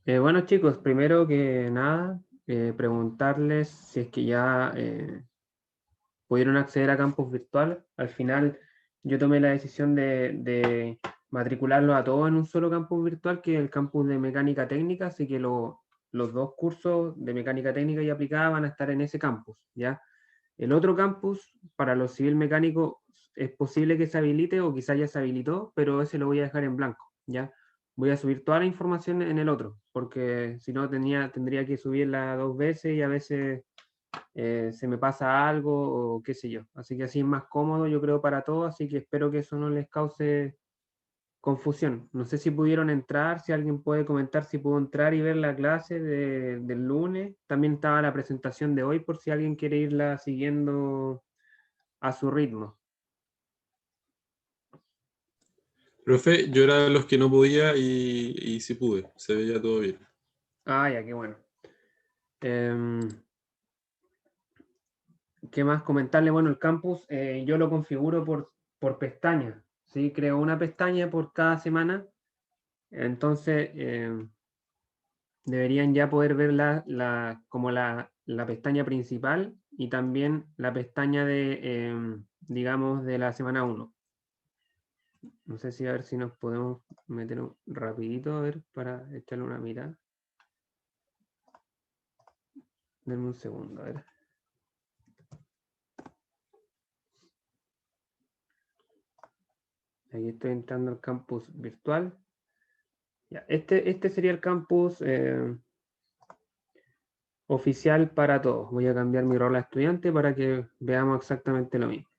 Bueno chicos, primero que nada, preguntarles si es que ya pudieron acceder a campus virtual. Al final yo tomé la decisión de matricularlos a todos en un solo campus virtual, que es el campus de mecánica técnica, así que los dos cursos de mecánica técnica y aplicada van a estar en ese campus, ¿ya? El otro campus, para los civil mecánicos, es posible que se habilite o quizá ya se habilitó, pero ese lo voy a dejar en blanco, ¿ya? Voy a subir toda la información en el otro, porque si no tendría que subirla dos veces y a veces se me pasa algo o qué sé yo. Así que así es más cómodo, yo creo, para todos, así que espero que eso no les cause confusión. No sé si pudieron entrar, si alguien puede comentar si pudo entrar y ver la clase del lunes. También estaba la presentación de hoy por si alguien quiere irla siguiendo a su ritmo. Profe, yo era de los que no podía y sí pude, se veía todo bien. Ah, ya, qué bueno. Em, ¿Qué más comentarle? Bueno, el campus yo lo configuro por pestaña, ¿sí? Creo una pestaña por cada semana, entonces deberían ya poder ver como la pestaña principal y también la pestaña digamos, de la semana uno. No sé si a ver si nos podemos meter rapidito, a ver, para echarle una mirada. Denme un segundo, a ver. Ahí estoy entrando al campus virtual. Ya, este sería el campus oficial para todos. Voy a cambiar mi rol a estudiante para que veamos exactamente lo mismo.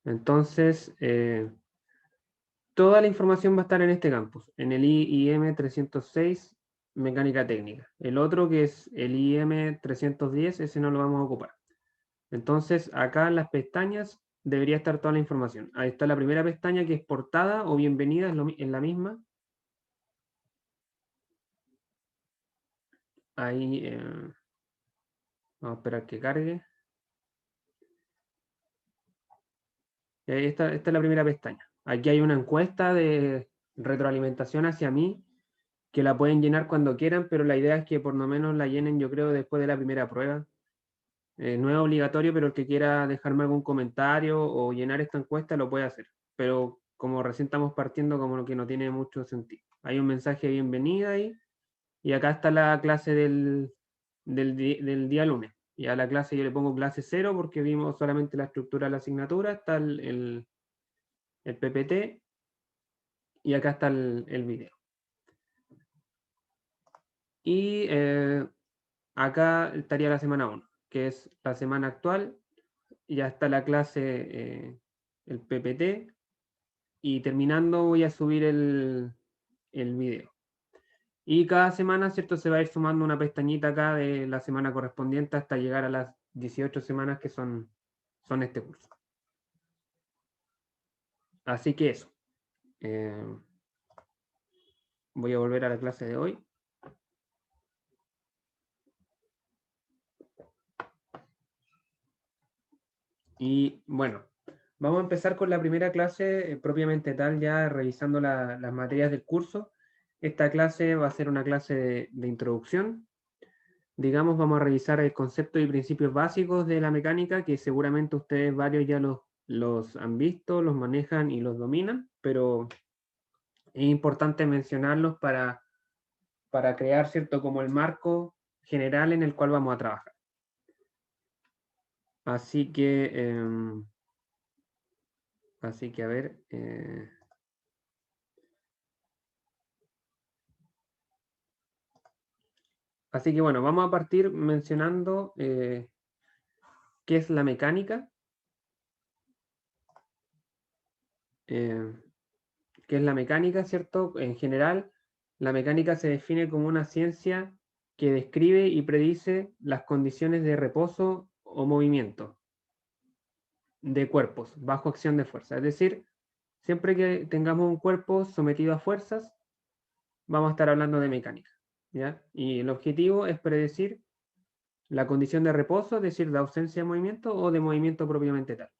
Entonces, toda la información va a estar en este campus, en el IIM 306, mecánica técnica. El otro, que es el IM 310, ese no lo vamos a ocupar. Entonces, acá en las pestañas debería estar toda la información. Ahí está la primera pestaña, que es portada o bienvenida, es la misma. Ahí, vamos a esperar que cargue. Esta es la primera pestaña. Aquí hay una encuesta de retroalimentación hacia mí, que la pueden llenar cuando quieran, pero la idea es que por lo menos la llenen, yo creo, después de la primera prueba. No es obligatorio, pero el que quiera dejarme algún comentario o llenar esta encuesta lo puede hacer. Pero como recién estamos partiendo, como lo que no tiene mucho sentido. Hay un mensaje de bienvenida ahí, y acá está la clase del día lunes. Y a la clase yo le pongo clase cero porque vimos solamente la estructura de la asignatura, está el PPT, y acá está el video. Y acá estaría la semana 1, que es la semana actual. Ya está la clase, el PPT, y terminando voy a subir el video. Y cada semana, ¿cierto? Se va a ir sumando una pestañita acá de la semana correspondiente hasta llegar a las 18 semanas que son este curso. Así que eso. Eh, Voy a volver a la clase de hoy. Y bueno, vamos a empezar con la primera clase propiamente tal, ya revisando las materias del curso. Esta clase va a ser una clase de introducción. Digamos, vamos a revisar el concepto y principios básicos de la mecánica, que seguramente ustedes varios ya los han visto, los manejan y los dominan, pero es importante mencionarlos para crear, ¿cierto?, como el marco general en el cual vamos a trabajar. Así que, a ver, así que bueno, vamos a partir mencionando qué es la mecánica. Eh, ¿Qué es la mecánica, cierto? En general, la mecánica se define como una ciencia que describe y predice las condiciones de reposo o movimiento de cuerpos bajo acción de fuerza. Es decir, siempre que tengamos un cuerpo sometido a fuerzas, vamos a estar hablando de mecánica, ¿ya? Y el objetivo es predecir la condición de reposo, es decir, de ausencia de movimiento o de movimiento propiamente tal.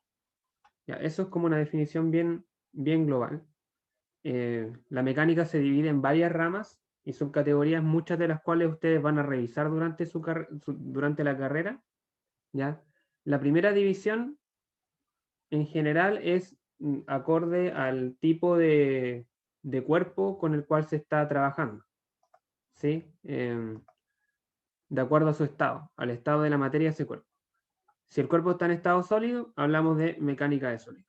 ¿Ya? Eso es como una definición bien global. La mecánica se divide en varias ramas, y subcategorías, muchas de las cuales ustedes van a revisar durante, durante la carrera, ¿ya? La primera división, en general, es acorde al tipo de cuerpo con el cual se está trabajando, ¿sí? De acuerdo a su estado, al estado de la materia de ese cuerpo. Si el cuerpo está en estado sólido, hablamos de mecánica de sólido.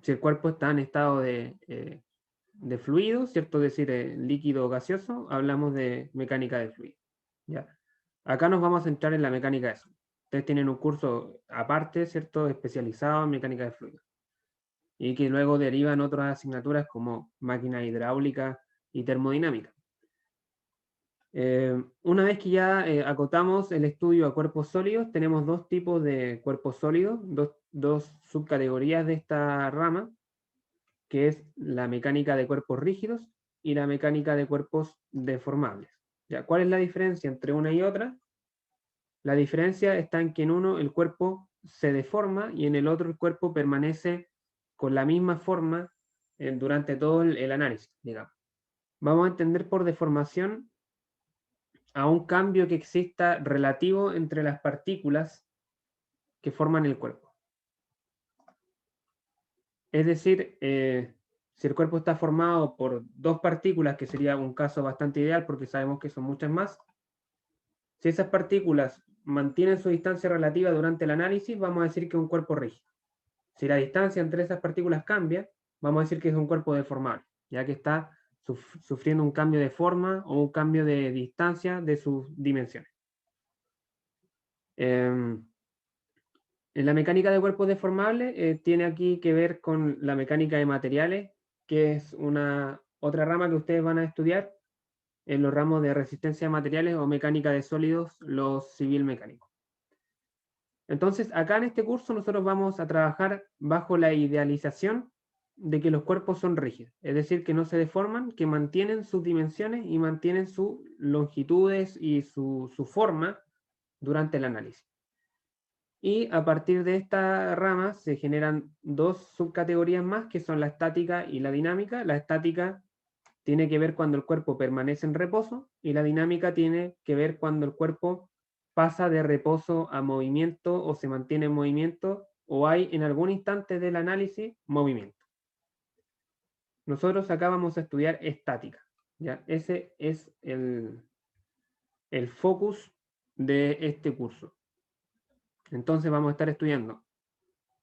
Si el cuerpo está en estado de fluido, ¿cierto? Es decir, líquido o gaseoso, hablamos de mecánica de fluido. ¿Ya? Acá nos vamos a centrar en la mecánica de sólido. Ustedes tienen un curso aparte, ¿cierto? Especializado en mecánica de fluido. Y que luego derivan otras asignaturas como máquina hidráulica y termodinámica. Una vez que ya acotamos el estudio a cuerpos sólidos, tenemos dos tipos de cuerpos sólidos, dos subcategorías de esta rama, que es la mecánica de cuerpos rígidos y la mecánica de cuerpos deformables. ¿Ya? ¿Cuál es la diferencia entre una y otra? La diferencia está en que en uno el cuerpo se deforma y en el otro el cuerpo permanece con la misma forma durante todo el análisis, digamos. Vamos a entender por deformación a un cambio que exista relativo entre las partículas que forman el cuerpo. Es decir, si el cuerpo está formado por dos partículas, que sería un caso bastante ideal porque sabemos que son muchas más, si esas partículas mantienen su distancia relativa durante el análisis, vamos a decir que es un cuerpo rígido. Si la distancia entre esas partículas cambia, vamos a decir que es un cuerpo deformable, ya que está sufriendo un cambio de forma o un cambio de distancia de sus dimensiones. En la mecánica de cuerpos deformables tiene aquí que ver con la mecánica de materiales, que es otra rama que ustedes van a estudiar en los ramos de resistencia de materiales o mecánica de sólidos, los civil mecánicos. Entonces, acá en este curso nosotros vamos a trabajar bajo la idealización de que los cuerpos son rígidos, es decir, que no se deforman, que mantienen sus dimensiones y mantienen sus longitudes y su forma durante el análisis. Y a partir de esta rama se generan dos subcategorías más, que son la estática y la dinámica. La estática tiene que ver cuando el cuerpo permanece en reposo y la dinámica tiene que ver cuando el cuerpo pasa de reposo a movimiento o se mantiene en movimiento o hay en algún instante del análisis movimiento. Nosotros acá vamos a estudiar estática, ¿ya? Ese es el focus de este curso. Entonces vamos a estar estudiando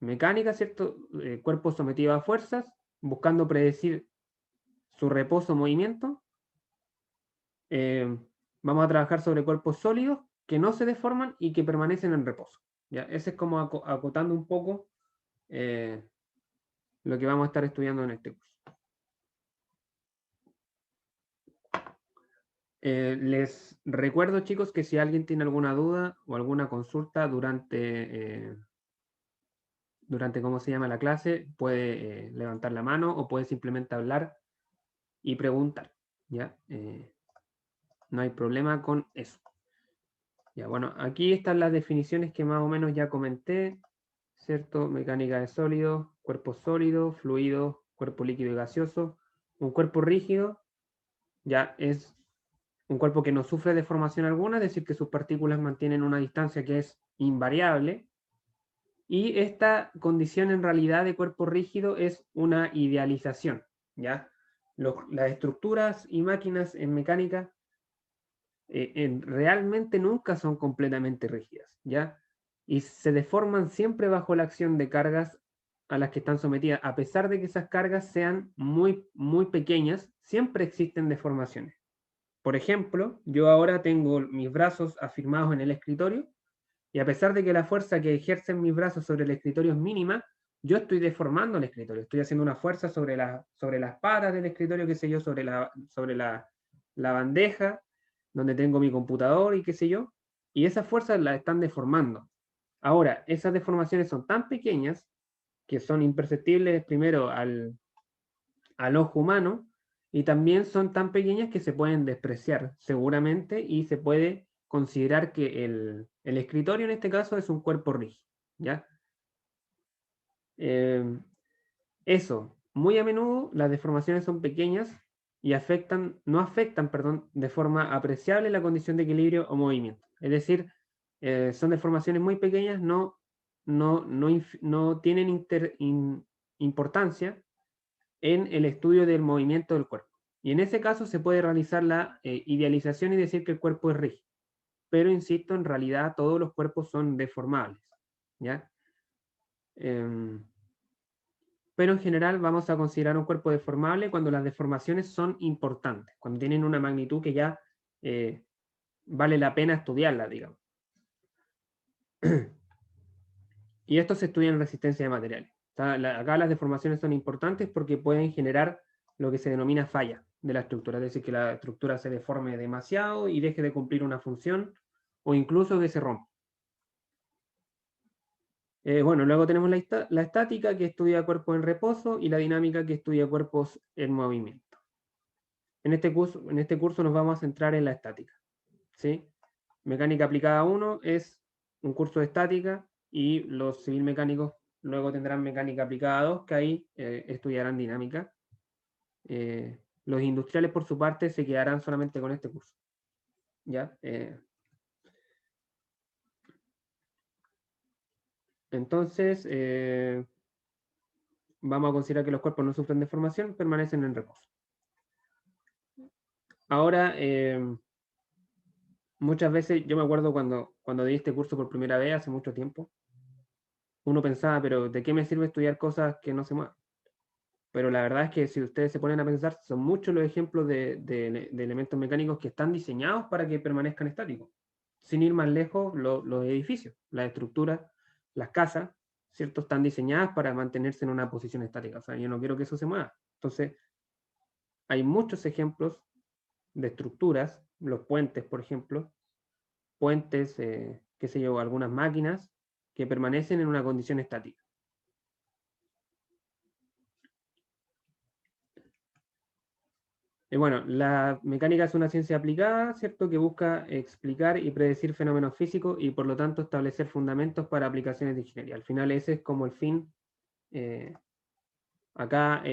mecánica, ¿cierto? Cuerpo sometido a fuerzas, buscando predecir su reposo o movimiento. Vamos a trabajar sobre cuerpos sólidos que no se deforman y que permanecen en reposo. ¿Ya? Ese es como acotando un poco lo que vamos a estar estudiando en este curso. Les recuerdo, chicos, que si alguien tiene alguna duda o alguna consulta durante cómo se llama la clase, puede levantar la mano o puede simplemente hablar y preguntar. ¿Ya? No hay problema con eso. Ya, bueno, aquí están las definiciones que más o menos ya comenté, ¿cierto? Mecánica de sólidos, cuerpo sólido, fluido, cuerpo líquido y gaseoso. Un cuerpo rígido ya es un cuerpo que no sufre deformación alguna, es decir, que sus partículas mantienen una distancia que es invariable. Y esta condición en realidad de cuerpo rígido es una idealización, ¿ya? Las estructuras y máquinas en mecánica realmente nunca son completamente rígidas, ¿ya? Y se deforman siempre bajo la acción de cargas a las que están sometidas. A pesar de que esas cargas sean muy, muy pequeñas, siempre existen deformaciones. Por ejemplo, yo ahora tengo mis brazos afirmados en el escritorio y a pesar de que la fuerza que ejercen mis brazos sobre el escritorio es mínima, yo estoy deformando el escritorio, estoy haciendo una fuerza sobre las patas del escritorio, qué sé yo, sobre la bandeja, donde tengo mi computador y qué sé yo, y esas fuerzas las están deformando. Ahora, esas deformaciones son tan pequeñas que son imperceptibles primero al ojo humano y también son tan pequeñas que se pueden despreciar seguramente y se puede considerar que el escritorio en este caso es un cuerpo rígido, ¿ya? Eso, muy a menudo las deformaciones son pequeñas y no afectan, perdón, de forma apreciable la condición de equilibrio o movimiento. Es decir, son deformaciones muy pequeñas, no tienen importancia en el estudio del movimiento del cuerpo. Y en ese caso se puede realizar la idealización y decir que el cuerpo es rígido. Pero insisto, en realidad todos los cuerpos son deformables, ¿ya? Pero en general vamos a considerar un cuerpo deformable cuando las deformaciones son importantes, cuando tienen una magnitud que ya vale la pena estudiarla, digamos. Y esto se estudia en resistencia de materiales. Acá las deformaciones son importantes porque pueden generar lo que se denomina falla de la estructura, es decir, que la estructura se deforme demasiado y deje de cumplir una función, o incluso que se rompa. Bueno, luego tenemos la estática, que estudia cuerpos en reposo, y la dinámica, que estudia cuerpos en movimiento. En este curso nos vamos a centrar en la estática, ¿sí? Mecánica aplicada 1 es un curso de estática, y los civil mecánicos luego tendrán mecánica aplicada 2, que ahí estudiarán dinámica. Los industriales, por su parte, se quedarán solamente con este curso, ¿ya? Entonces, vamos a considerar que los cuerpos no sufren deformación, permanecen en reposo. Ahora, muchas veces, yo me acuerdo cuando di este curso por primera vez, hace mucho tiempo, uno pensaba, pero ¿de qué me sirve estudiar cosas que no se mueven? Pero la verdad es que si ustedes se ponen a pensar, son muchos los ejemplos de elementos mecánicos que están diseñados para que permanezcan estáticos. Sin ir más lejos, los edificios, las estructuras, las casas, ¿cierto? Están diseñadas para mantenerse en una posición estática. O sea, yo no quiero que eso se mueva. Entonces, hay muchos ejemplos de estructuras, los puentes, por ejemplo, puentes, qué sé yo, algunas máquinas que permanecen en una condición estática. Bueno, la mecánica es una ciencia aplicada, ¿cierto?, que busca explicar y predecir fenómenos físicos y por lo tanto establecer fundamentos para aplicaciones de ingeniería. Al final ese es como el fin. Acá,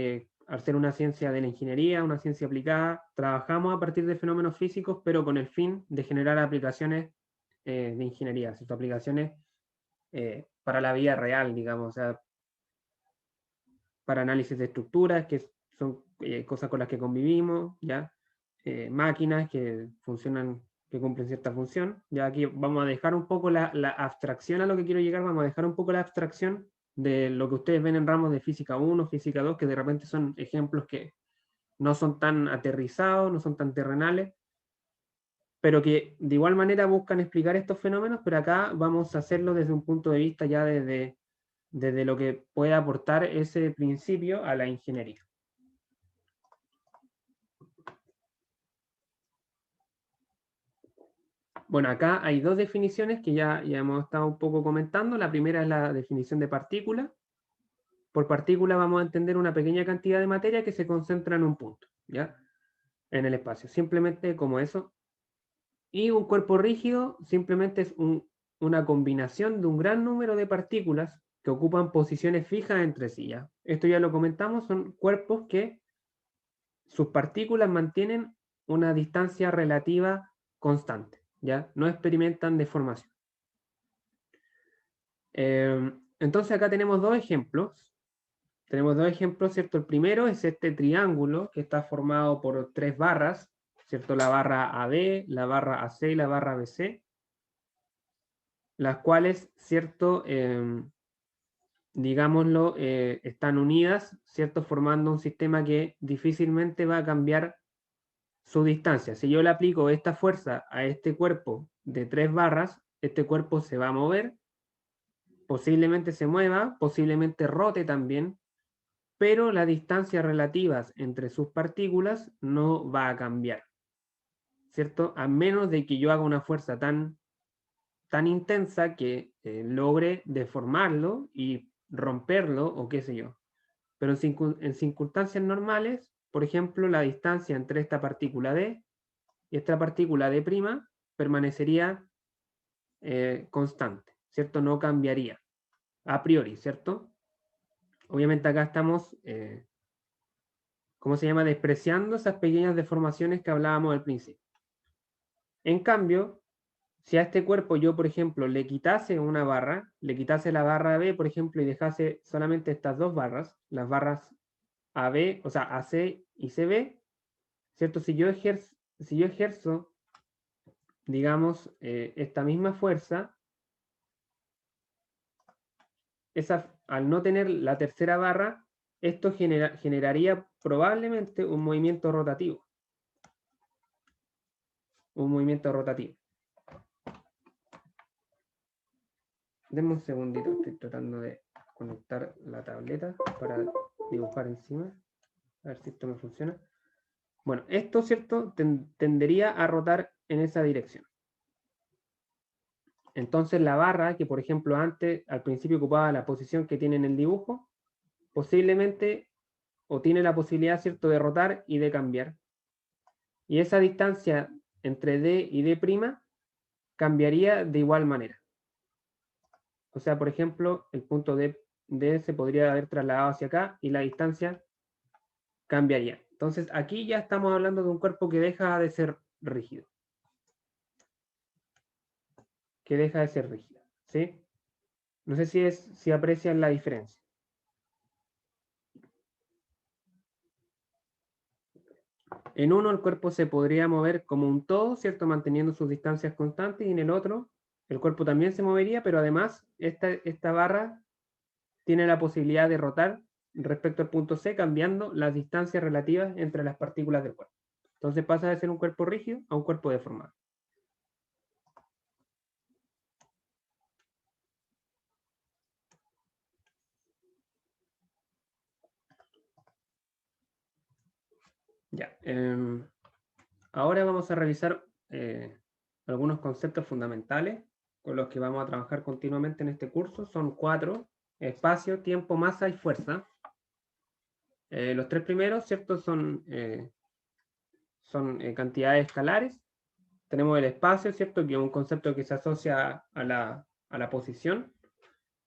al ser una ciencia de la ingeniería, una ciencia aplicada, trabajamos a partir de fenómenos físicos, pero con el fin de generar aplicaciones de ingeniería, ¿cierto? Aplicaciones para la vida real, digamos, o sea, para análisis de estructuras, que son cosas con las que convivimos, ¿ya? Máquinas que funcionan, que cumplen cierta función. Ya aquí vamos a dejar un poco la abstracción a lo que quiero llegar, vamos a dejar un poco la abstracción de lo que ustedes ven en ramos de física 1, física 2, que de repente son ejemplos que no son tan aterrizados, no son tan terrenales, pero que de igual manera buscan explicar estos fenómenos, pero acá vamos a hacerlo desde un punto de vista ya desde lo que puede aportar ese principio a la ingeniería. Bueno, acá hay dos definiciones que ya hemos estado un poco comentando. La primera es la definición de partícula. Por partícula vamos a entender una pequeña cantidad de materia que se concentra en un punto, ¿ya? En el espacio, simplemente como eso. Y un cuerpo rígido simplemente es una combinación de un gran número de partículas que ocupan posiciones fijas entre sí, ¿ya? Esto ya lo comentamos, son cuerpos que sus partículas mantienen una distancia relativa constante, ¿ya? No experimentan deformación. Entonces acá tenemos dos ejemplos. Tenemos dos ejemplos, ¿cierto? El primero es este triángulo que está formado por tres barras, ¿cierto? La barra AB, la barra AC y la barra BC, las cuales, ¿cierto? Digámoslo, están unidas, ¿cierto? Formando un sistema que difícilmente va a cambiar su distancia. Si yo le aplico esta fuerza a este cuerpo de tres barras, este cuerpo se va a mover, posiblemente se mueva, posiblemente rote también, pero las distancias relativas entre sus partículas no va a cambiar, ¿cierto? A menos de que yo haga una fuerza tan intensa que logre deformarlo y romperlo o qué sé yo. Pero en circunstancias normales, por ejemplo, la distancia entre esta partícula D y esta partícula D' permanecería constante, ¿cierto? No cambiaría a priori, ¿cierto? Obviamente acá estamos ¿cómo se llama? Despreciando esas pequeñas deformaciones que hablábamos al principio. En cambio, si a este cuerpo yo, por ejemplo, le quitase una barra, le quitase la barra B, por ejemplo, y dejase solamente estas dos barras, las barras AB, o sea, AC y CB, ¿cierto? Si yo ejerzo, digamos, esta misma fuerza, al no tener la tercera barra, esto generaría probablemente un movimiento rotativo. Un movimiento rotativo. Denme un segundito, estoy tratando de conectar la tableta para dibujar encima. A ver si esto me funciona. Bueno, esto, ¿cierto? Tendería a rotar en esa dirección. Entonces la barra, que por ejemplo antes, al principio ocupaba la posición que tiene en el dibujo, posiblemente, o tiene la posibilidad, ¿cierto?, de rotar y de cambiar. Y esa distancia entre D y D' cambiaría de igual manera. O sea, por ejemplo, el punto D se podría haber trasladado hacia acá y la distancia cambiaría. Entonces, aquí ya estamos hablando de un cuerpo que deja de ser rígido. Que deja de ser rígido, ¿sí? No sé si aprecian la diferencia. En uno el cuerpo se podría mover como un todo, ¿cierto? Manteniendo sus distancias constantes, y en el otro el cuerpo también se movería, pero además esta barra tiene la posibilidad de rotar respecto al punto C, cambiando las distancias relativas entre las partículas del cuerpo. Entonces pasa de ser un cuerpo rígido a un cuerpo deformado. Ya. Ahora vamos a revisar algunos conceptos fundamentales con los que vamos a trabajar continuamente en este curso. Son 4: espacio, tiempo, masa y fuerza. Los 3 primeros, ¿cierto? Son cantidades escalares. Tenemos el espacio, ¿cierto? Que es un concepto que se asocia a la posición,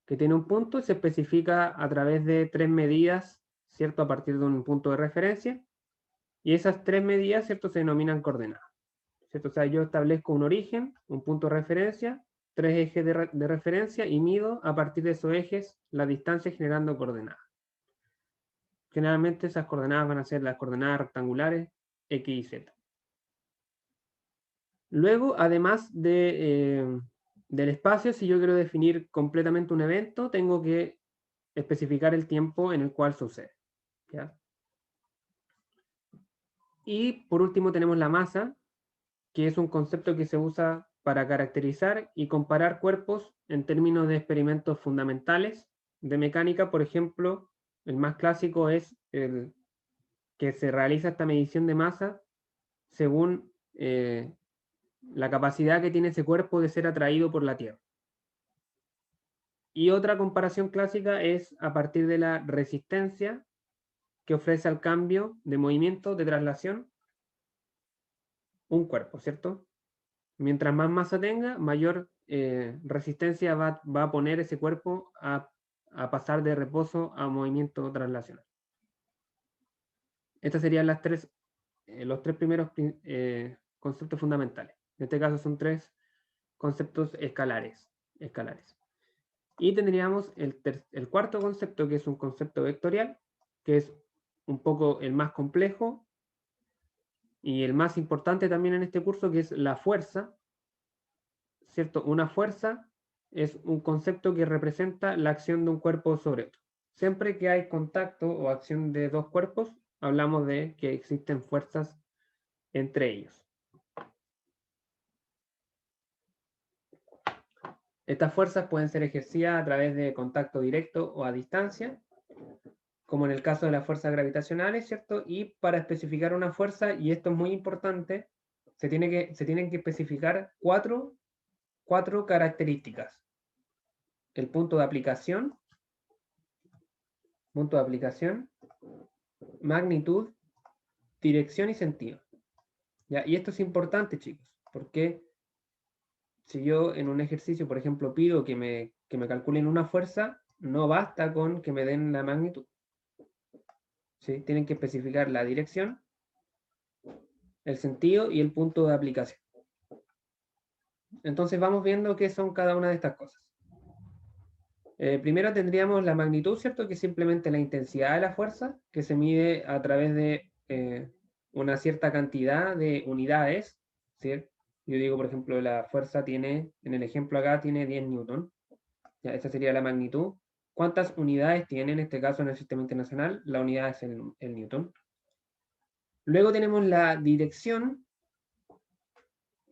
que tiene un punto y se especifica a través de 3 medidas, ¿cierto? A partir de un punto de referencia. Y esas 3 medidas, ¿cierto? Se denominan coordenadas, ¿cierto? O sea, yo establezco un origen, un punto de referencia, 3 ejes de referencia y mido a partir de esos ejes la distancia generando coordenadas. Generalmente esas coordenadas van a ser las coordenadas rectangulares X y Z. Luego, además del espacio, si yo quiero definir completamente un evento, tengo que especificar el tiempo en el cual sucede, ¿ya? Y por último tenemos la masa, que es un concepto que se usa para caracterizar y comparar cuerpos en términos de experimentos fundamentales de mecánica. Por ejemplo, el más clásico es el que se realiza esta medición de masa según la capacidad que tiene ese cuerpo de ser atraído por la Tierra. Y otra comparación clásica es a partir de la resistencia que ofrece al cambio de movimiento, de traslación, un cuerpo, ¿cierto? Mientras más masa tenga, mayor resistencia va a poner ese cuerpo a pasar de reposo a movimiento traslacional. Estas serían los 3 primeros conceptos fundamentales. En este caso son 3 conceptos escalares. Y tendríamos el cuarto concepto, que es un concepto vectorial, que es un poco el más complejo y el más importante también en este curso, que es la fuerza, ¿cierto? Una fuerza es un concepto que representa la acción de un cuerpo sobre otro. Siempre que hay contacto o acción de 2 cuerpos, hablamos de que existen fuerzas entre ellos. Estas fuerzas pueden ser ejercidas a través de contacto directo o a distancia, como en el caso de las fuerzas gravitacionales, ¿cierto? Y para especificar una fuerza, y esto es muy importante, se tienen que especificar cuatro características. El punto de aplicación, magnitud, dirección y sentido. ¿Ya? Y esto es importante, chicos, porque si yo en un ejercicio, por ejemplo, pido que me calculen una fuerza, no basta con que me den la magnitud. ¿sí? Tienen que especificar la dirección, el sentido y el punto de aplicación. Entonces vamos viendo qué son cada una de estas cosas. Primero tendríamos la magnitud, ¿cierto? Que es simplemente la intensidad de la fuerza, que se mide a través de una cierta cantidad de unidades, ¿cierto? Yo digo, por ejemplo, la fuerza tiene, en el ejemplo acá, tiene 10 newton. Ya, esa sería la magnitud. ¿Cuántas unidades tiene en este caso en el sistema internacional? La unidad es el newton. Luego tenemos la dirección,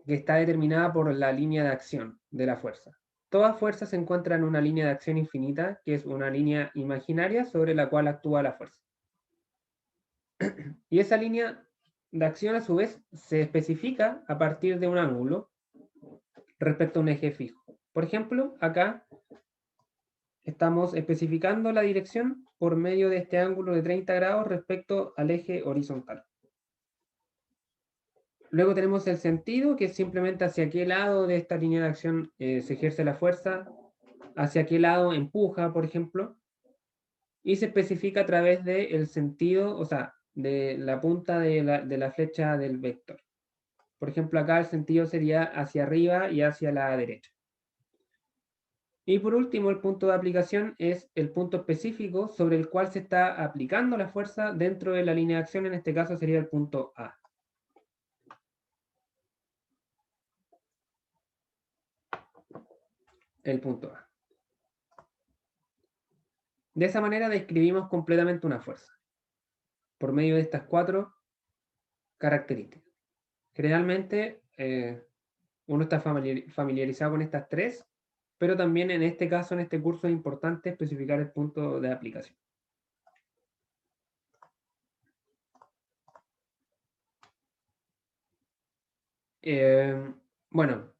que está determinada por la línea de acción de la fuerza. Toda fuerza se encuentra en una línea de acción infinita, que es una línea imaginaria sobre la cual actúa la fuerza. Y esa línea de acción, a su vez, se especifica a partir de un ángulo respecto a un eje fijo. Por ejemplo, acá estamos especificando la dirección por medio de este ángulo de 30 grados respecto al eje horizontal. Luego tenemos el sentido, que es simplemente hacia qué lado de esta línea de acción se ejerce la fuerza, hacia qué lado empuja, por ejemplo, y se especifica a través del sentido, o sea, de la punta de la flecha del vector. Por ejemplo, acá el sentido sería hacia arriba y hacia la derecha. Y por último, el punto de aplicación es el punto específico sobre el cual se está aplicando la fuerza dentro de la línea de acción, en este caso sería el punto A. El punto A. De esa manera describimos completamente una fuerza, por medio de estas 4 características. Generalmente uno está familiarizado con estas 3, pero también en este caso, en este curso, es importante especificar el punto de aplicación. Bueno,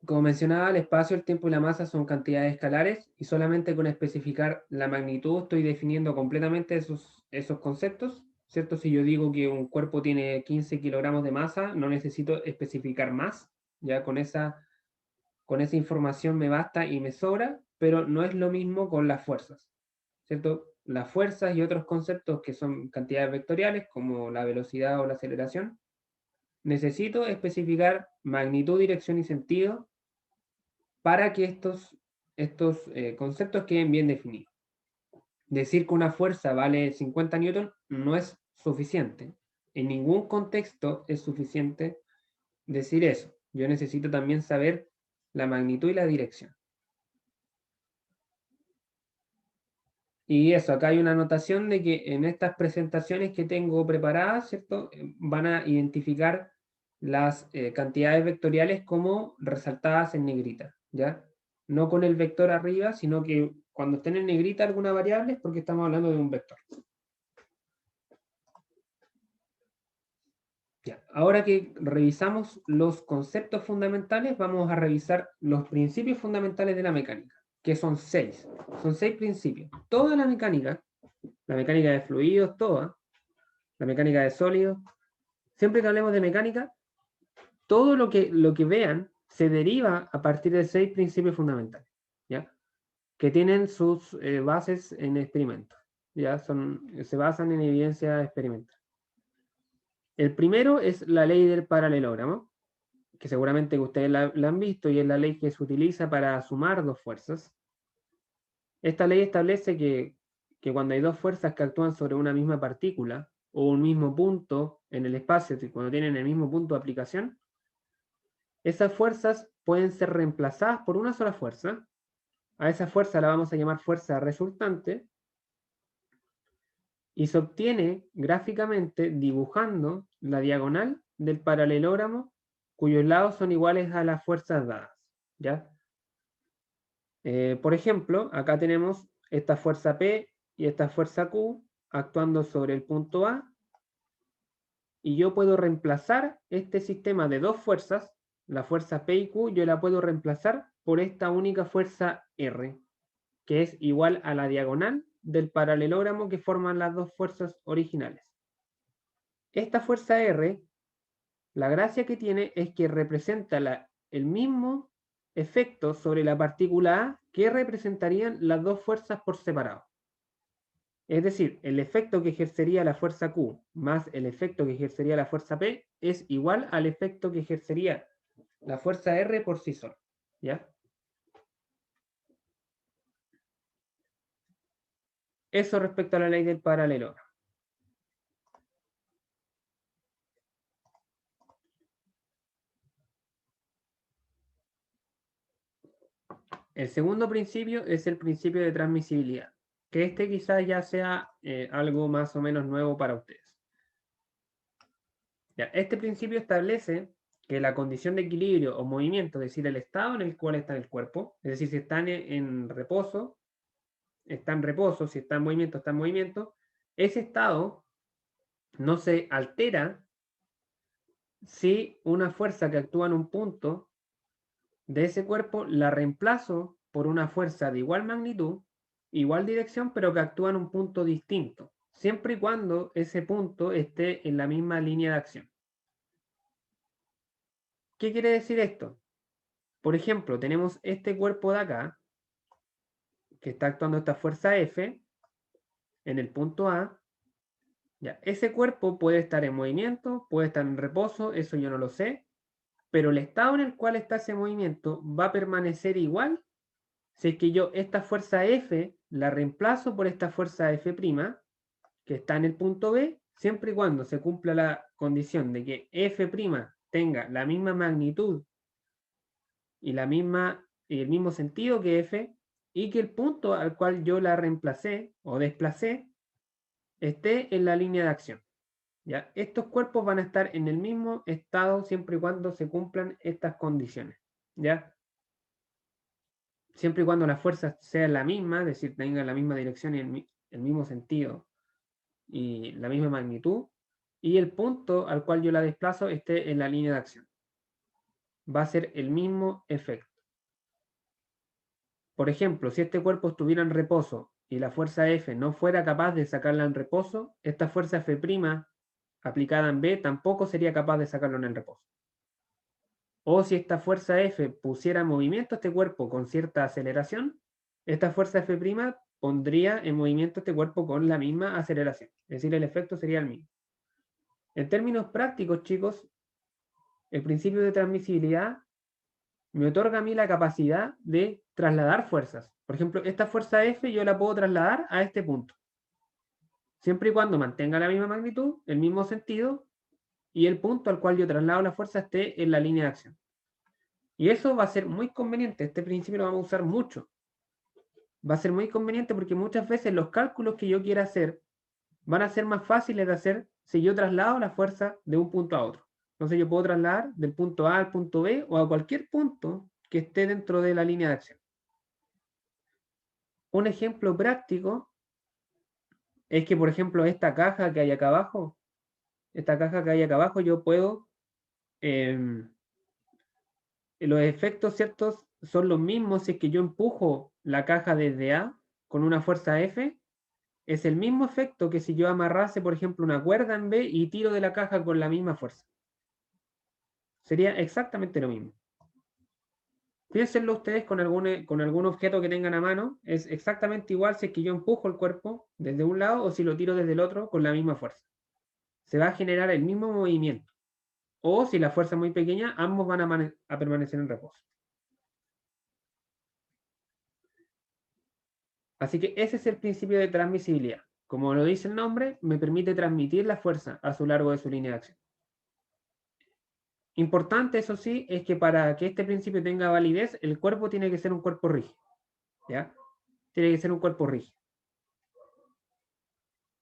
como mencionaba, el espacio, el tiempo y la masa son cantidades escalares, y solamente con especificar la magnitud estoy definiendo completamente esos conceptos, ¿cierto? Si yo digo que un cuerpo tiene 15 kilogramos de masa, no necesito especificar más, ya con esa información me basta y me sobra, pero no es lo mismo con las fuerzas, ¿cierto? Las fuerzas y otros conceptos que son cantidades vectoriales, como la velocidad o la aceleración, necesito especificar magnitud, dirección y sentido para que estos conceptos queden bien definidos. Decir que una fuerza vale 50 newton no es suficiente. En ningún contexto es suficiente decir eso. Yo necesito también saber la magnitud y la dirección. Y eso, acá hay una anotación de que en estas presentaciones que tengo preparadas, ¿cierto? Van a identificar las cantidades vectoriales como resaltadas en negrita, ¿ya? No con el vector arriba, sino que cuando estén en negrita alguna variable es porque estamos hablando de un vector. Ya. Ahora que revisamos los conceptos fundamentales, vamos a revisar los principios fundamentales de la mecánica, que son 6. Son 6 principios. Toda la mecánica de fluidos, toda, la mecánica de sólidos, siempre que hablemos de mecánica, todo lo que vean se deriva a partir de 6 principios fundamentales, ¿ya? Que tienen sus bases en experimentos, ¿ya? Se basan en evidencia experimental. El primero es la ley del paralelogramo, que seguramente ustedes la han visto, y es la ley que se utiliza para sumar dos fuerzas. Esta ley establece que cuando hay dos fuerzas que actúan sobre una misma partícula o un mismo punto en el espacio, cuando tienen el mismo punto de aplicación, esas fuerzas pueden ser reemplazadas por una sola fuerza. A esa fuerza la vamos a llamar fuerza resultante, y se obtiene gráficamente dibujando la diagonal del paralelogramo cuyos lados son iguales a las fuerzas dadas, ¿ya? Por ejemplo, acá tenemos esta fuerza P y esta fuerza Q actuando sobre el punto A, y yo puedo reemplazar este sistema de dos fuerzas, la fuerza P y Q, yo la puedo reemplazar por esta única fuerza R, que es igual a la diagonal del paralelogramo que forman las dos fuerzas originales. Esta fuerza R, la gracia que tiene es que representa el mismo efecto sobre la partícula A que representarían las dos fuerzas por separado. Es decir, el efecto que ejercería la fuerza Q más el efecto que ejercería la fuerza P es igual al efecto que ejercería la fuerza R por sí sola. ¿Ya? Eso respecto a la ley del paralelogramo. El segundo principio es el principio de transmisibilidad, que este quizás ya sea algo más o menos nuevo para ustedes. Ya, este principio establece que la condición de equilibrio o movimiento, es decir, el estado en el cual está el cuerpo, es decir, si está en reposo, está en reposo, si está en movimiento, está en movimiento, ese estado no se altera si una fuerza que actúa en un punto de ese cuerpo la reemplazo por una fuerza de igual magnitud, igual dirección, pero que actúa en un punto distinto, siempre y cuando ese punto esté en la misma línea de acción. ¿Qué quiere decir esto? Por ejemplo, tenemos este cuerpo de acá, que está actuando esta fuerza F, en el punto A. Ya, ese cuerpo puede estar en movimiento, puede estar en reposo, eso yo no lo sé, pero el estado en el cual está ese movimiento va a permanecer igual si es que yo esta fuerza F la reemplazo por esta fuerza F', que está en el punto B, siempre y cuando se cumpla la condición de que F' tenga la misma magnitud y el mismo sentido que F, y que el punto al cual yo la reemplacé o desplacé esté en la línea de acción. ¿Ya? Estos cuerpos van a estar en el mismo estado siempre y cuando se cumplan estas condiciones. ¿Ya? Siempre y cuando la fuerza sea la misma, es decir, tenga la misma dirección y el mismo sentido y la misma magnitud, y el punto al cual yo la desplazo esté en la línea de acción. Va a ser el mismo efecto. Por ejemplo, si este cuerpo estuviera en reposo y la fuerza F no fuera capaz de sacarla en reposo, esta fuerza F' aplicada en B tampoco sería capaz de sacarlo en el reposo. O si esta fuerza F pusiera en movimiento este cuerpo con cierta aceleración, esta fuerza F' pondría en movimiento este cuerpo con la misma aceleración. Es decir, el efecto sería el mismo. En términos prácticos, chicos, el principio de transmisibilidad me otorga a mí la capacidad de trasladar fuerzas. Por ejemplo, esta fuerza F yo la puedo trasladar a este punto, siempre y cuando mantenga la misma magnitud, el mismo sentido, y el punto al cual yo traslado la fuerza esté en la línea de acción. Y eso va a ser muy conveniente, este principio lo vamos a usar mucho. Va a ser muy conveniente porque muchas veces los cálculos que yo quiera hacer van a ser más fáciles de hacer si yo traslado la fuerza de un punto a otro. Entonces yo puedo trasladar del punto A al punto B o a cualquier punto que esté dentro de la línea de acción. Un ejemplo práctico es que, por ejemplo, esta caja que hay acá abajo, yo puedo, los efectos ciertos son los mismos si es que yo empujo la caja desde A con una fuerza F, es el mismo efecto que si yo amarrase, por ejemplo, una cuerda en B y tiro de la caja con la misma fuerza. Sería exactamente lo mismo. Piénsenlo ustedes con algún objeto que tengan a mano. Es exactamente igual si es que yo empujo el cuerpo desde un lado o si lo tiro desde el otro con la misma fuerza. Se va a generar el mismo movimiento. O si la fuerza es muy pequeña, ambos van a permanecer en reposo. Así que ese es el principio de transmisibilidad. Como lo dice el nombre, me permite transmitir la fuerza a lo largo de su línea de acción. Importante, eso sí, es que para que este principio tenga validez, el cuerpo tiene que ser un cuerpo rígido. ¿Ya? Tiene que ser un cuerpo rígido.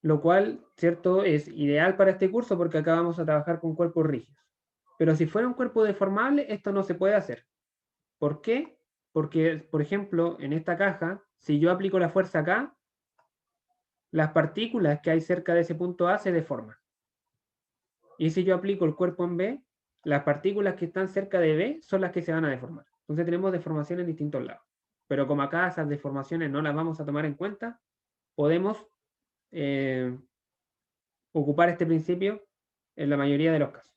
Lo cual, ¿cierto?, es ideal para este curso porque acá vamos a trabajar con cuerpos rígidos. Pero si fuera un cuerpo deformable, esto no se puede hacer. ¿Por qué? Porque, por ejemplo, en esta caja, si yo aplico la fuerza acá, las partículas que hay cerca de ese punto A se deforman. Y si yo aplico el cuerpo en B, las partículas que están cerca de B son las que se van a deformar. Entonces tenemos deformaciones en distintos lados. Pero como acá esas deformaciones no las vamos a tomar en cuenta, podemos ocupar este principio en la mayoría de los casos.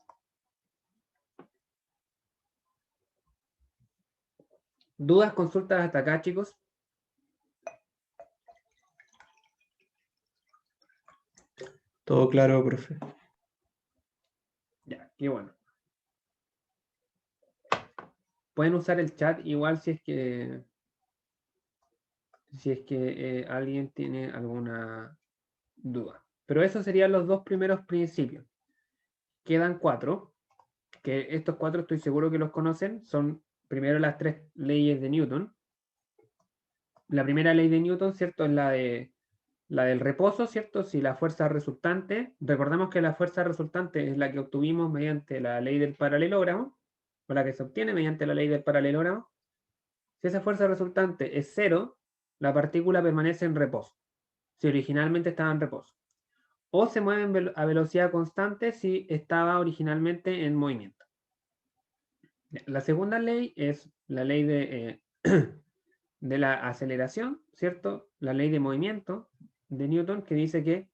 ¿Dudas, consultas hasta acá, chicos? Todo claro, profe. Ya, qué bueno. Pueden usar el chat igual si es que alguien tiene alguna duda. Pero esos serían los dos primeros principios. Quedan 4, que estos 4 estoy seguro que los conocen. Son primero las 3 leyes de Newton. La primera ley de Newton, ¿cierto? Es la del reposo, ¿cierto? Si la fuerza resultante, recordemos que la fuerza resultante es la que obtuvimos mediante la ley del paralelogramo, o la que se obtiene mediante la ley del paralelogramo. Si esa fuerza resultante es 0, la partícula permanece en reposo, si originalmente estaba en reposo. O se mueve a velocidad constante si estaba originalmente en movimiento. La segunda ley es la ley de la aceleración, ¿cierto? La ley de movimiento de Newton, que dice que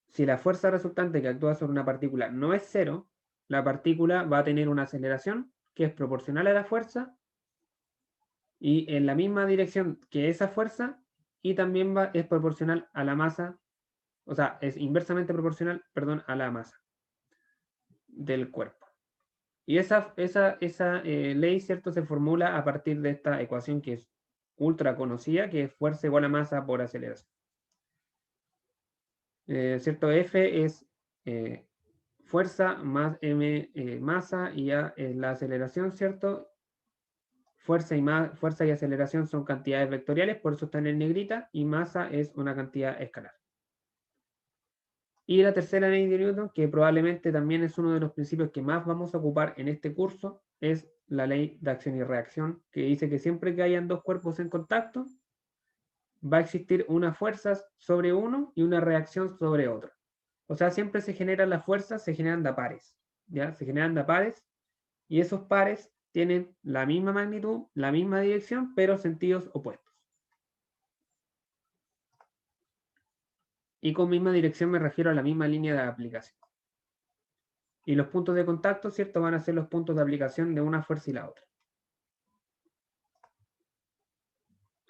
si la fuerza resultante que actúa sobre una partícula no es 0, la partícula va a tener una aceleración que es proporcional a la fuerza y en la misma dirección que esa fuerza, y también es proporcional a la masa, o sea, es inversamente proporcional, perdón, a la masa del cuerpo. Y esa ley, ¿cierto?, se formula a partir de esta ecuación que es ultra conocida, que es fuerza igual a masa por aceleración. ¿Cierto? F es fuerza más m masa, y A es la aceleración, ¿cierto? Fuerza y aceleración son cantidades vectoriales, por eso están en negrita, y masa es una cantidad escalar. Y la tercera ley de Newton, que probablemente también es uno de los principios que más vamos a ocupar en este curso, es la ley de acción y reacción, que dice que siempre que hayan dos cuerpos en contacto, va a existir una fuerza sobre uno y una reacción sobre otro. O sea, siempre se generan las fuerzas, se generan de a pares, ¿ya? Se generan de a pares, y esos pares tienen la misma magnitud, la misma dirección, pero sentidos opuestos. Y con misma dirección me refiero a la misma línea de aplicación. Y los puntos de contacto, ¿cierto?, van a ser los puntos de aplicación de una fuerza y la otra.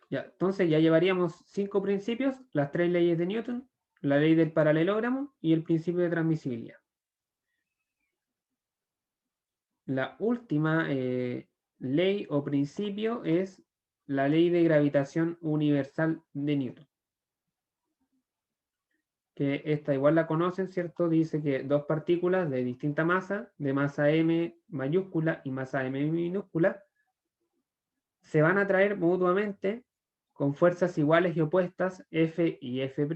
Ya, entonces ya llevaríamos 5 principios, las 3 leyes de Newton, la ley del paralelogramo y el principio de transmisibilidad. La última ley o principio es la ley de gravitación universal de Newton. Que esta igual la conocen, ¿cierto? Dice que dos partículas de distinta masa, de masa m mayúscula y masa m minúscula, se van a atraer mutuamente con fuerzas iguales y opuestas, F y F',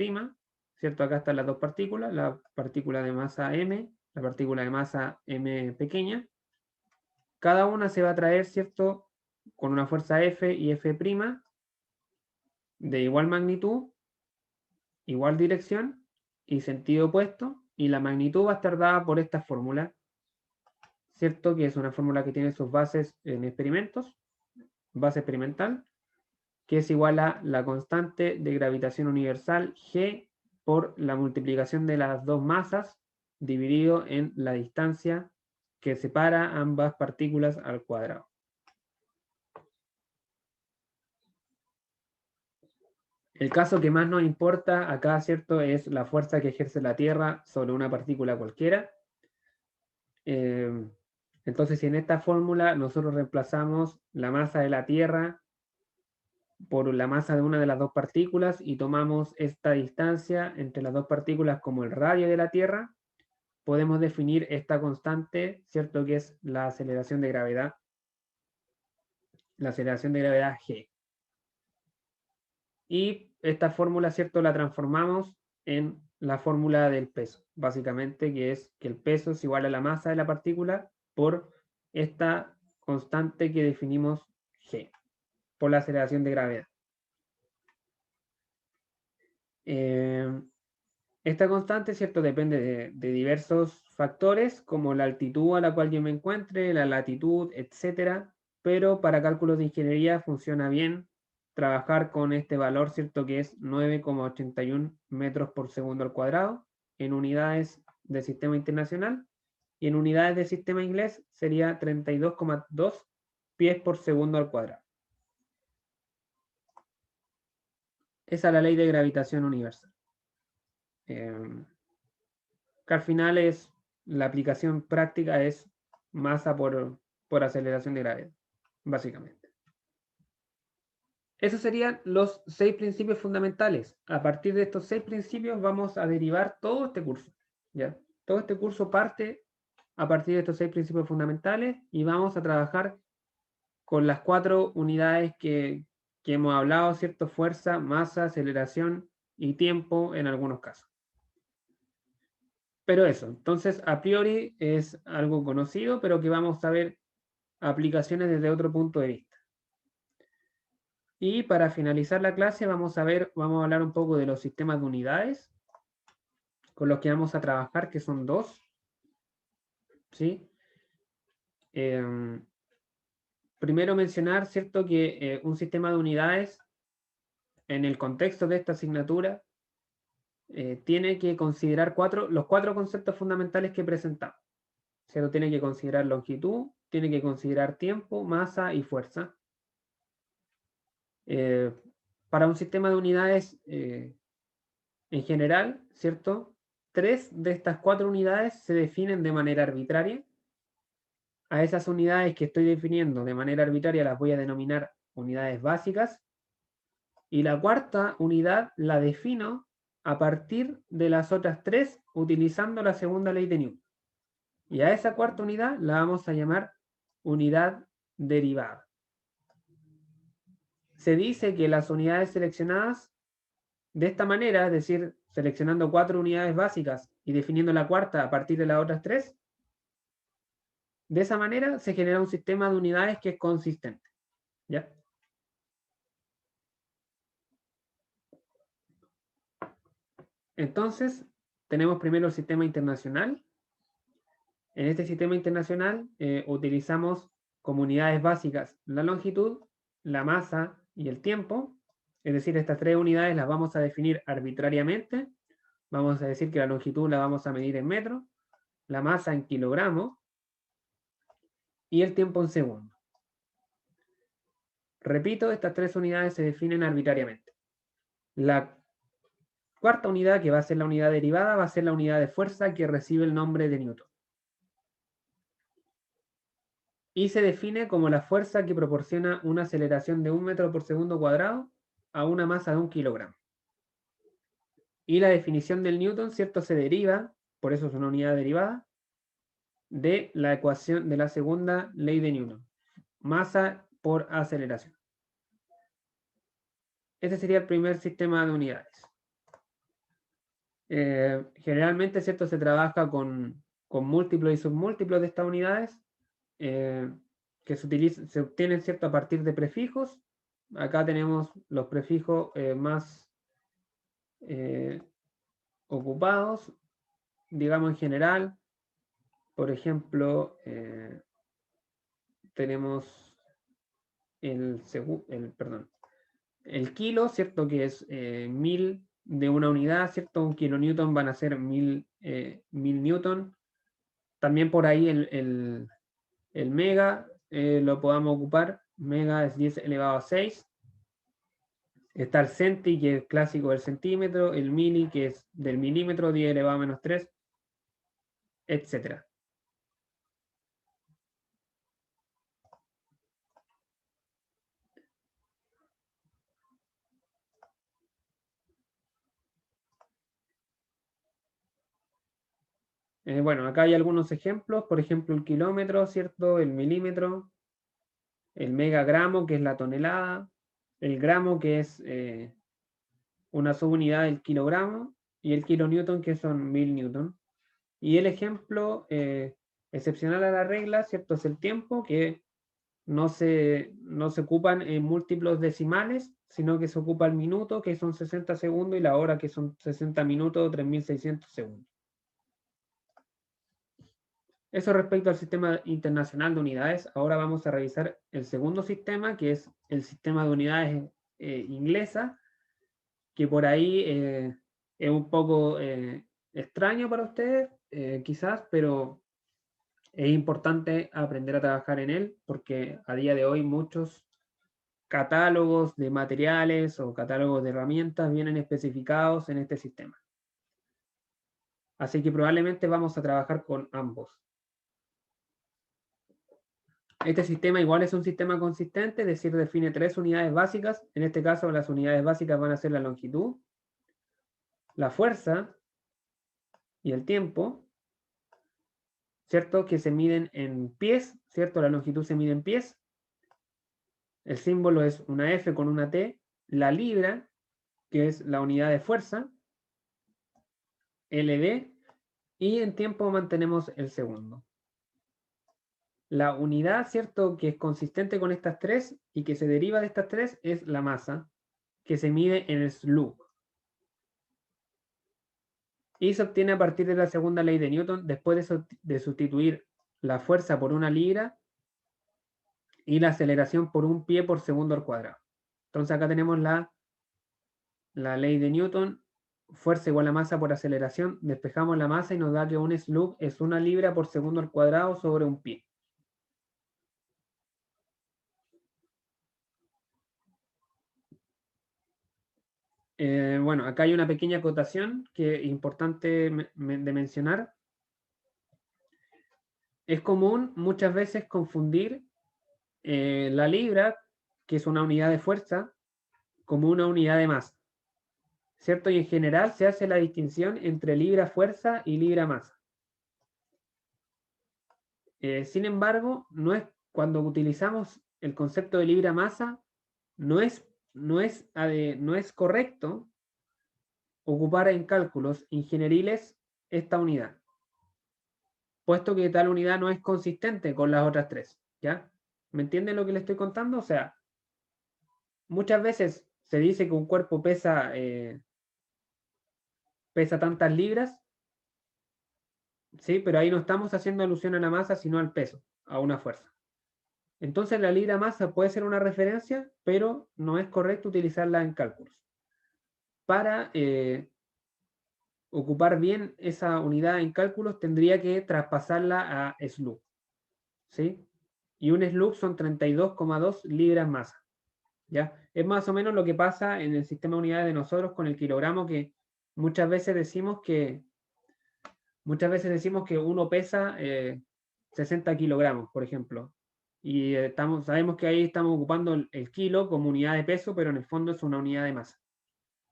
¿cierto? Acá están las dos partículas, la partícula de masa m, la partícula de masa m pequeña. Cada una se va a atraer, ¿cierto?, con una fuerza F y F' de igual magnitud, igual dirección y sentido opuesto, y la magnitud va a estar dada por esta fórmula, ¿cierto?, que es una fórmula que tiene sus bases en experimentos, base experimental, que es igual a la constante de gravitación universal G por la multiplicación de las dos masas dividido en la distancia que separa ambas partículas al cuadrado. El caso que más nos importa acá, ¿cierto?, es la fuerza que ejerce la Tierra sobre una partícula cualquiera. Entonces, si en esta fórmula nosotros reemplazamos la masa de la Tierra por la masa de una de las dos partículas y tomamos esta distancia entre las dos partículas como el radio de la Tierra, podemos definir esta constante, ¿cierto?, que es la aceleración de gravedad G. Y esta fórmula, ¿cierto?, la transformamos en la fórmula del peso, básicamente, que es que el peso es igual a la masa de la partícula por esta constante que definimos G, por la aceleración de gravedad. Esta constante, ¿cierto?, depende de diversos factores, como la altitud a la cual yo me encuentre, la latitud, etcétera, pero para cálculos de ingeniería funciona bien trabajar con este valor, ¿cierto?, que es 9,81 metros por segundo al cuadrado en unidades de sistema internacional, y en unidades de sistema inglés sería 32,2 pies por segundo al cuadrado. Esa es la ley de gravitación universal. que al final es, la aplicación práctica es masa por aceleración de gravedad, básicamente. Esos serían los 6 principios fundamentales. A partir de estos 6 principios vamos a derivar todo este curso, ¿ya? Todo este curso parte a partir de estos 6 principios fundamentales y vamos a trabajar con las 4 unidades que hemos hablado, ¿cierto? Fuerza, masa, aceleración y tiempo en algunos casos. Pero eso, entonces a priori es algo conocido, pero que vamos a ver aplicaciones desde otro punto de vista. Y para finalizar la clase vamos a hablar un poco de los sistemas de unidades con los que vamos a trabajar, que son 2. ¿Sí? Primero mencionar, ¿cierto?, que un sistema de unidades en el contexto de esta asignatura tiene que considerar los 4 conceptos fundamentales que presentamos. ¿Cierto? Tiene que considerar longitud, tiene que considerar tiempo, masa y fuerza. Para un sistema de unidades en general, ¿cierto? 3 de estas 4 unidades se definen de manera arbitraria. A esas unidades que estoy definiendo de manera arbitraria las voy a denominar unidades básicas. Y la cuarta unidad la defino a partir de las otras 3 utilizando la segunda ley de Newton. Y a esa cuarta unidad la vamos a llamar unidad derivada. Se dice que las unidades seleccionadas de esta manera, es decir, seleccionando 4 unidades básicas y definiendo la cuarta a partir de las otras 3, de esa manera se genera un sistema de unidades que es consistente. ¿Ya? Entonces, tenemos primero el sistema internacional. En este sistema internacional utilizamos como unidades básicas la longitud, la masa y el tiempo. Es decir, estas 3 unidades las vamos a definir arbitrariamente. Vamos a decir que la longitud la vamos a medir en metros, la masa en kilogramos y el tiempo en segundos. Repito, estas 3 unidades se definen arbitrariamente. La cuarta unidad, que va a ser la unidad derivada, va a ser la unidad de fuerza que recibe el nombre de Newton. Y se define como la fuerza que proporciona una aceleración de 1 metro por segundo cuadrado a una masa de 1 kilogramo. Y la definición del Newton, ¿cierto?, se deriva, por eso es una unidad derivada, de la ecuación de la segunda ley de Newton. Masa por aceleración. Este sería el primer sistema de unidades. Generalmente, ¿cierto?, se trabaja con múltiplos y submúltiplos de estas unidades que se obtienen, ¿cierto?, a partir de prefijos. Acá tenemos los prefijos más ocupados, digamos en general. Por ejemplo, tenemos el kilo, ¿cierto?, que es 1000 de una unidad, ¿cierto? 1 kilonewton van a ser 1000 newton. También por ahí el mega lo podamos ocupar. Mega es 10 elevado a 6. Está el centi, que es clásico del centímetro, el mili, que es del milímetro, 10 elevado a menos 3, etc. Bueno, acá hay algunos ejemplos, por ejemplo, el kilómetro, ¿cierto? El milímetro, el megagramo, que es la tonelada, el gramo, que es una subunidad del kilogramo, y el kilonewton, que son 1000 newton. Y el ejemplo excepcional a la regla, ¿cierto?, es el tiempo, que no se ocupan en múltiplos decimales, sino que se ocupa el minuto, que son 60 segundos, y la hora, que son 60 minutos, 3600 segundos. Eso respecto al sistema internacional de unidades. Ahora vamos a revisar el segundo sistema, que es el sistema de unidades inglesa, que por ahí es un poco extraño para ustedes, quizás, pero es importante aprender a trabajar en él, porque a día de hoy muchos catálogos de materiales o catálogos de herramientas vienen especificados en este sistema. Así que probablemente vamos a trabajar con ambos. Este sistema igual es un sistema consistente, es decir, define 3 unidades básicas. En este caso, las unidades básicas van a ser la longitud, la fuerza y el tiempo, ¿cierto? Que se miden en pies, ¿cierto? La longitud se mide en pies. El símbolo es una F con una T. La libra, que es la unidad de fuerza, LD, y en tiempo mantenemos el segundo. La unidad, ¿cierto?, que es consistente con estas tres y que se deriva de estas tres es la masa, que se mide en el SLU. Y se obtiene a partir de la segunda ley de Newton, después de sustituir la fuerza por una libra y la aceleración por un pie por segundo al cuadrado. Entonces acá tenemos la ley de Newton, fuerza igual a masa por aceleración, despejamos la masa y nos da que un SLU es una libra por segundo al cuadrado sobre un pie. Bueno, acá hay una pequeña acotación que es importante de mencionar. Es común muchas veces confundir la libra, que es una unidad de fuerza, como una unidad de masa, ¿cierto? Y en general se hace la distinción entre libra fuerza y libra masa. Sin embargo, cuando utilizamos el concepto de libra masa, no es correcto ocupar en cálculos ingenieriles esta unidad, puesto que tal unidad no es consistente con las otras tres, ¿ya? ¿Me entienden lo que le estoy contando? O sea, muchas veces se dice que un cuerpo pesa tantas libras, ¿sí? Pero ahí no estamos haciendo alusión a la masa, sino al peso, a una fuerza. Entonces la libra masa puede ser una referencia, pero no es correcto utilizarla en cálculos. Para ocupar bien esa unidad en cálculos, tendría que traspasarla a SLU, ¿sí? Y un SLU son 32,2 libras masa, ¿ya? Es más o menos lo que pasa en el sistema de unidades de nosotros con el kilogramo, que muchas veces decimos que uno pesa 60 kilogramos, por ejemplo. Y sabemos que ahí estamos ocupando el kilo como unidad de peso, pero en el fondo es una unidad de masa.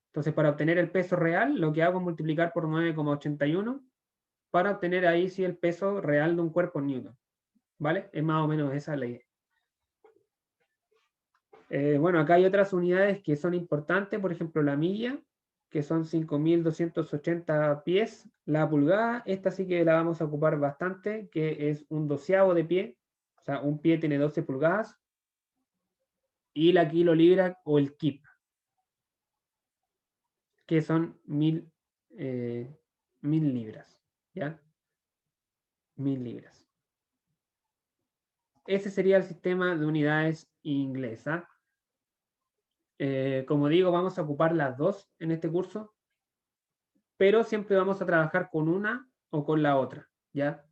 Entonces, para obtener el peso real, lo que hago es multiplicar por 9,81 para obtener ahí sí el peso real de un cuerpo en newton. ¿Vale? Es más o menos esa la idea. Bueno, acá hay otras unidades que son importantes, por ejemplo, la milla, que son 5.280 pies. La pulgada, esta sí que la vamos a ocupar bastante, que es un doceavo de pie. O sea, un pie tiene 12 pulgadas. Y la kilolibra o el kip, que son 1.000 libras. ¿Ya? 1.000 libras. Ese sería el sistema de unidades inglesa. Como digo, vamos a ocupar las dos en este curso, pero siempre vamos a trabajar con una o con la otra, ¿ya?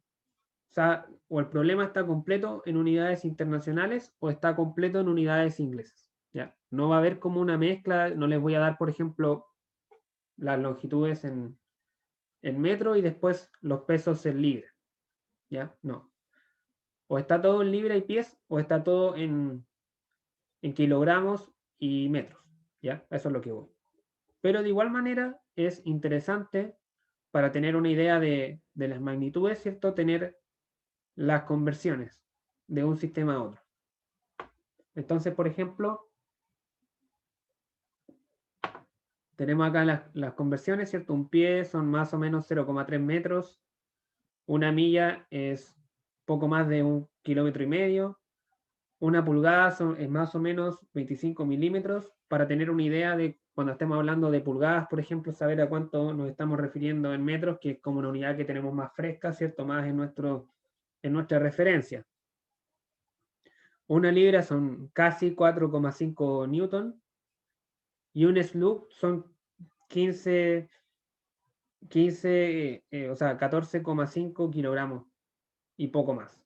O sea, o el problema está completo en unidades internacionales o está completo en unidades inglesas, ¿ya? No va a haber como una mezcla, no les voy a dar, por ejemplo, las longitudes en metro y después los pesos en libra, ¿ya? No. O está todo en libra y pies o está todo en kilogramos y metros, ¿ya? Eso es lo que voy. Pero de igual manera es interesante para tener una idea de las magnitudes, ¿cierto? Tener las conversiones de un sistema a otro. Entonces, por ejemplo, tenemos acá las conversiones, ¿cierto? Un pie son más o menos 0,3 metros. Una milla es poco más de 1,5 kilómetros. Una pulgada es más o menos 25 milímetros. Para tener una idea de cuando estemos hablando de pulgadas, por ejemplo, saber a cuánto nos estamos refiriendo en metros, que es como una unidad que tenemos más fresca, ¿cierto? Más en nuestra referencia. Una libra son casi 4,5 newton y un SLU son 15 o sea, 14,5 kilogramos y poco más.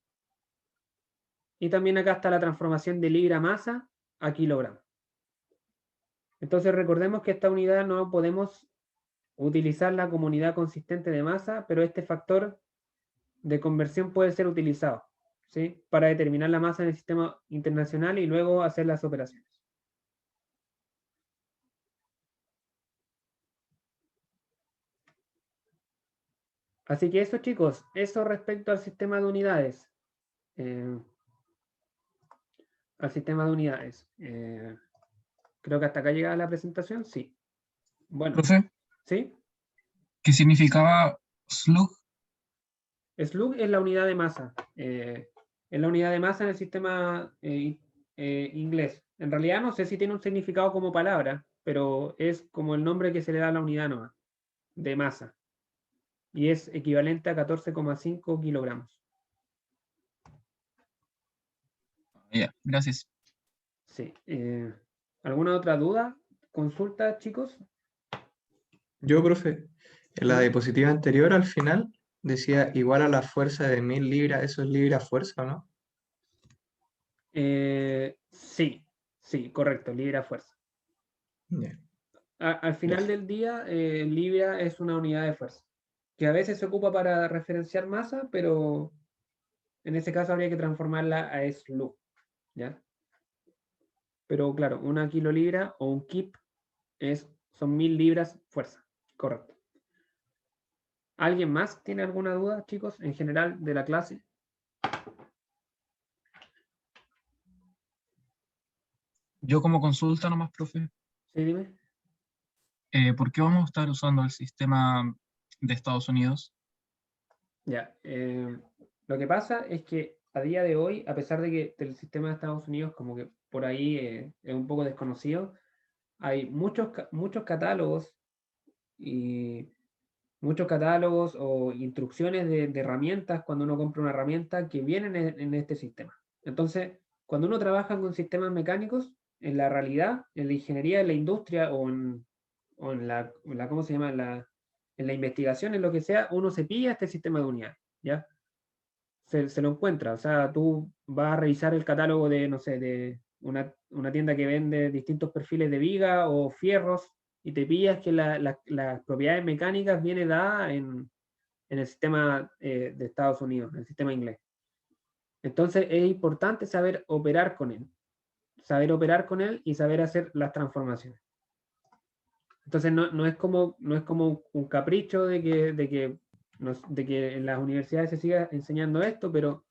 Y también acá está la transformación de libra masa a kilogramo. Entonces recordemos que esta unidad no podemos utilizar la comunidad consistente de masa, pero este factor de conversión puede ser utilizado, ¿sí? Para determinar la masa en el sistema internacional y luego hacer las operaciones. Así que eso, chicos, eso respecto al sistema de unidades. Al sistema de unidades. Creo que hasta acá llegaba la presentación, sí. Bueno, Profe, ¿sí? ¿qué significaba slug? Slug es la unidad de masa. Es la unidad de masa en el sistema inglés. En realidad no sé si tiene un significado como palabra, pero es como el nombre que se le da a la unidad nomás, de masa. Y es equivalente a 14,5 kilogramos. Ya, gracias. Sí. ¿Alguna otra duda? ¿Consulta, chicos? Yo, profe, en la ¿Sí? diapositiva anterior al final decía igual a la fuerza de 1000 libras, ¿eso es libra fuerza o no? Sí, sí, correcto, libra fuerza. Ya. Al final Gracias. del día, libra es una unidad de fuerza, que a veces se ocupa para referenciar masa, pero en ese caso habría que transformarla a SLU, ¿ya? Pero claro, una kilolibra o un kip son 1000 libras fuerza, correcto. ¿Alguien más tiene alguna duda, chicos, en general de la clase? Yo como consulta nomás, profe, Sí, dime. ¿por qué vamos a estar usando el sistema de Estados Unidos? Ya. Lo que pasa es que a día de hoy, a pesar de que el sistema de Estados Unidos como que por ahí es un poco desconocido, hay muchos catálogos y muchos catálogos o instrucciones de herramientas cuando uno compra una herramienta que vienen en este sistema. Entonces, cuando uno trabaja con sistemas mecánicos, en la realidad, en la ingeniería, en la industria o en la ¿cómo se llama? En la investigación, en lo que sea, uno se pilla este sistema de unidad, ¿ya? Se lo encuentra. O sea, tú vas a revisar el catálogo de, no sé, de una tienda que vende distintos perfiles de viga o fierros y te pillas que las propiedades mecánicas viene dada en el sistema de Estados Unidos, en el sistema inglés. Entonces es importante saber operar con él y saber hacer las transformaciones. Entonces no es como un capricho de que en las universidades se siga enseñando esto, pero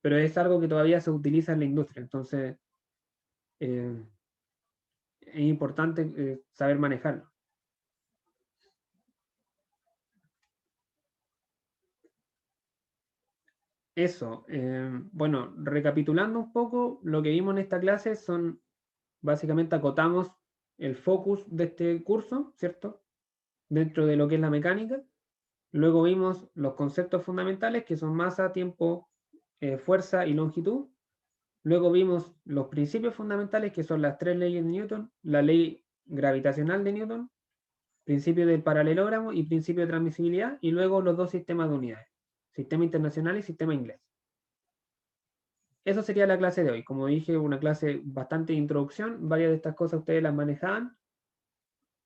es algo que todavía se utiliza en la industria. Entonces es importante saber manejarlo. Eso, bueno, recapitulando un poco, lo que vimos en esta clase básicamente acotamos el focus de este curso, ¿cierto? Dentro de lo que es la mecánica. Luego vimos los conceptos fundamentales que son masa, tiempo, fuerza y longitud. Luego vimos los principios fundamentales que son las tres leyes de Newton, la ley gravitacional de Newton, principio del paralelogramo y principio de transmisibilidad, y luego los dos sistemas de unidades, sistema internacional y sistema inglés. Eso sería la clase de hoy. Como dije, una clase bastante de introducción, varias de estas cosas ustedes las manejaban.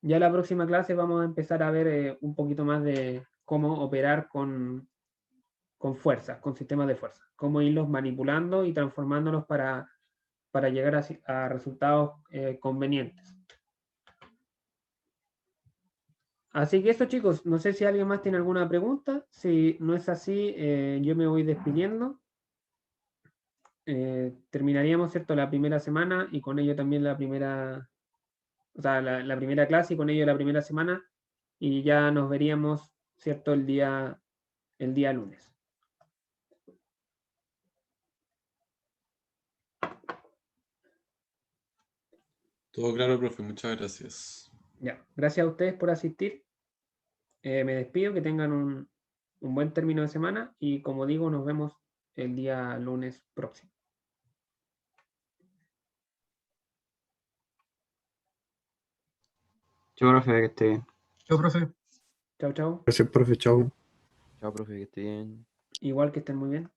Ya la próxima clase vamos a empezar a ver un poquito más de cómo operar con fuerzas, con sistemas de fuerza, cómo irlos manipulando y transformándolos para llegar a resultados convenientes. Así que eso, chicos, no sé si alguien más tiene alguna pregunta. Si no es así, yo me voy despidiendo. Terminaríamos, ¿cierto?, la primera semana y con ello también la primera, o sea, la primera clase y con ello la primera semana y ya nos veríamos, ¿cierto?, el día lunes. Todo claro, profe, muchas gracias. Ya, gracias a ustedes por asistir. Me despido, que tengan un buen término de semana y como digo, nos vemos el día lunes próximo. Chao, profe, que esté bien. Yo, profe. Chao, chao. Gracias, profe, chao. Chao, profe, que esté bien. Igual que estén muy bien.